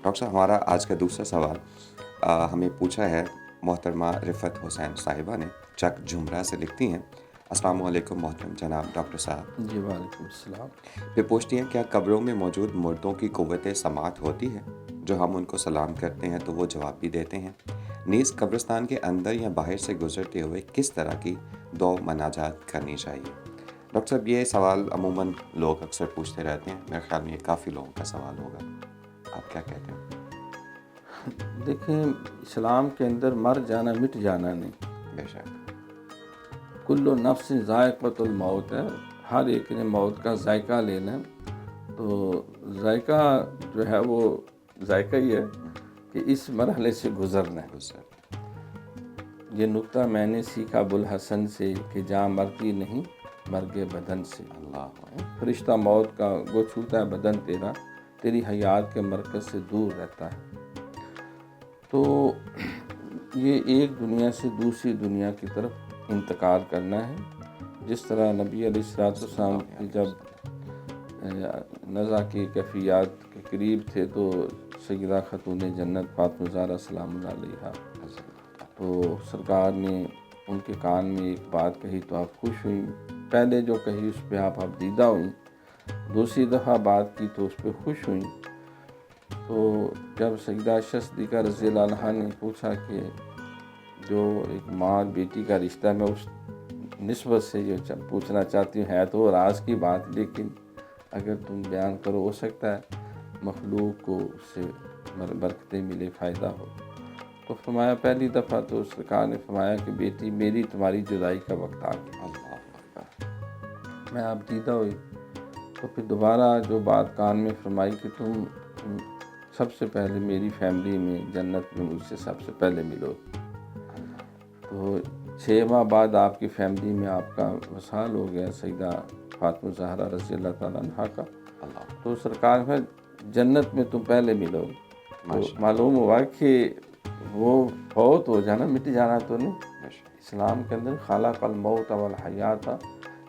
Doctor صاحب ہمارا آج کا دوسرا سوال ہمیں پوچھا ہے محترمہ رفت حسین صاحبہ نے، چک جمرہ سے لکھتی ہیں، السلام علیکم محترم جناب ڈاکٹر صاحب. جی وعلیکم السلام. پھر پوچھتی ہیں کیا قبروں میں موجود مردوں کی قوت سماعت ہوتی ہے؟ جو ہم ان کو سلام کرتے ہیں تو وہ جواب بھی دیتے ہیں. نیز قبرستان کے اندر یا باہر سے گزرتے ہوئے کس طرح کی دعا مناجات کرنی چاہیے؟ ڈاکٹر صاحب یہ سوال عموماً لوگ اکثر پوچھتے رہتے ہیں، میرے خیال میں یہ کافی لوگوں کا سوال ہوگا. آپ کیا کہتے ہیں؟ دیکھیں، اسلام کے اندر مر جانا مٹ جانا نہیں. بے شک. کل نفس ذائقۃ الموت ہے، ہر ایک نے موت کا ذائقہ لینا. تو ذائقہ جو ہے وہ ذائقہ ہی ہے کہ اس مرحلے سے گزرنا ہے. یہ نکتہ میں نے سیکھا ابوالحسن سے کہ جاں مرتی نہیں مرگ بدن سے. اللہ. فرشتہ موت کا وہ چھوتا ہے بدن تیرا، تیری حیات کے مرکز سے دور رہتا ہے. تو یہ ایک دنیا سے دوسری دنیا کی طرف انتقال کرنا ہے. جس طرح نبی علیہ السلام کی جب نزع کی کیفیات کے قریب تھے تو سیدہ خاتون جنت فاطمہ زہرا سلام اللہ علیہا، تو سرکار نے ان کے کان میں ایک بات کہی تو آپ خوش ہوئیں. پہلے جو کہی اس پہ آپ دیدہ ہوئیں، دوسری دفعہ بات کی تو اس پہ خوش ہوئیں. تو جب سیدہ صدیقہ رضی اللہ عنہا نے پوچھا کہ جو ایک ماں بیٹی کا رشتہ، میں اس نسبت سے جو پوچھنا چاہتی ہوں، ہے تو راز کی بات لیکن اگر تم بیان کرو ہو سکتا ہے مخلوق کو اس سے برکتیں ملے، فائدہ ہو. تو فرمایا پہلی دفعہ تو سرکار نے فرمایا کہ بیٹی میری تمہاری جدائی کا وقت آ گیا. میں آپ دیدہ ہوئی. تو پھر دوبارہ جو بات کان میں فرمائی کہ تم سب سے پہلے میری فیملی میں جنت میں مجھ سے سب سے پہلے ملو. تو 6 ماہ بعد آپ کی فیملی میں آپ کا وصال ہو گیا سیدہ فاطمہ زہرا رضی اللہ تعالیٰ عنہا کا. تو سرکار میں جنت میں تم پہلے ملو. تو معلوم ہوا کہ وہ فوت ہو جانا مٹ جانا تو نہیں. اسلام کے اندر خلق الموت والحیات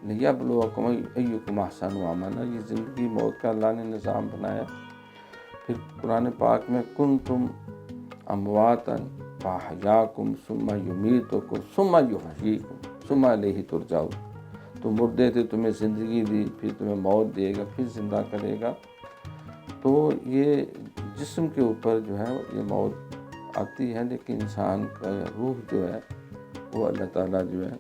لیبلوکم ایکم احسن عملا، یہ زندگی موت کا اللہ نے نظام بنایا. پھر قرآن پاک میں کنتم امواتا فاحیاکم ثم یمیتکم ثم یحییکم ثم الیہ ترجعون. تم مردے تھے، تمہیں زندگی دی، پھر تمہیں موت دے گا، پھر زندہ کرے گا. تو یہ جسم کے اوپر جو ہے یہ موت آتی ہے، لیکن انسان کا روح جو ہے وہ اللہ تعالیٰ جو ہے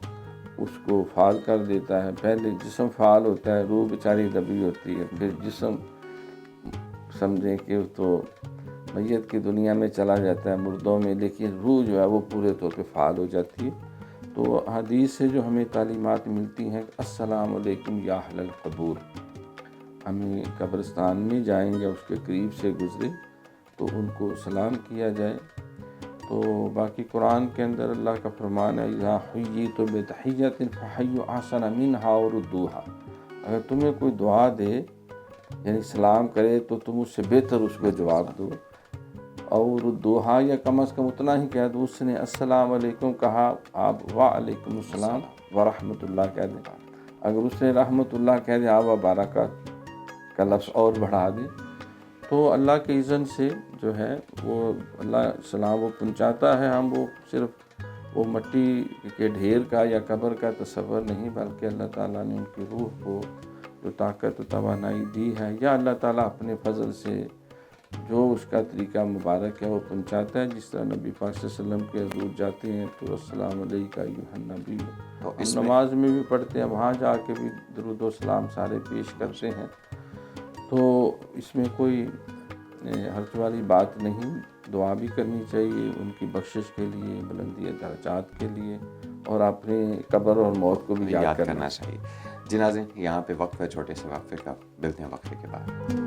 اس کو فعال کر دیتا ہے. پہلے جسم فعال ہوتا ہے، روح بیچاری دبی ہوتی ہے. پھر جسم سمجھیں کہ تو میت کی دنیا میں چلا جاتا ہے، مردوں میں، لیکن روح جو ہے وہ پورے طور پہ فعال ہو جاتی ہے. تو حدیث سے جو ہمیں تعلیمات ملتی ہیں، السلام علیکم یا اہل القبور. ہمیں قبرستان میں جائیں یا اس کے قریب سے گزرے تو ان کو سلام کیا جائے. تو باقی قرآن کے اندر اللہ کا فرمان ہے اذا حییتم بتحیۃ فحیوا احسن منہا وردوہا. اگر تمہیں کوئی دعا دے یعنی سلام کرے تو تم اس سے بہتر اس کو جواب دو، اور ردوہا یا کم از کم اتنا ہی کہہ دو. اس نے السلام علیکم کہا، آپ وعلیکم السلام ورحمۃ اللہ کہہ دیں. اگر اس نے رحمۃ اللہ کہہ دیں، آپ وبرکاتہ کا لفظ اور بڑھا دیں. تو اللہ کے اذن سے جو ہے وہ اللہ سلام وہ پہنچاتا ہے. ہم وہ صرف وہ مٹی کے ڈھیر کا یا قبر کا تصور نہیں، بلکہ اللہ تعالیٰ نے ان کی روح کو جو طاقت و توانائی دی ہے، یا اللہ تعالیٰ اپنے فضل سے جو اس کا طریقہ مبارک ہے وہ پہنچاتا ہے. جس طرح نبی پاک صلی اللہ علیہ وسلم کے حضور جاتے ہیں تو السلام علیکہ ایھا النبی، ہم نماز میں بھی پڑھتے ہیں، وہاں جا کے بھی درود و سلام سارے پیش کرتے ہیں. تو اس میں کوئی حرج والی بات نہیں. دعا بھی کرنی چاہیے ان کی بخشش کے لیے، بلندی درجات کے لیے، اور اپنے قبر اور موت کو بھی یاد کرنا چاہیے. جی ناظرین، یہاں پہ وقفہ چھوٹے سے وقفے کا، ملتے ہیں وقفے کے بعد.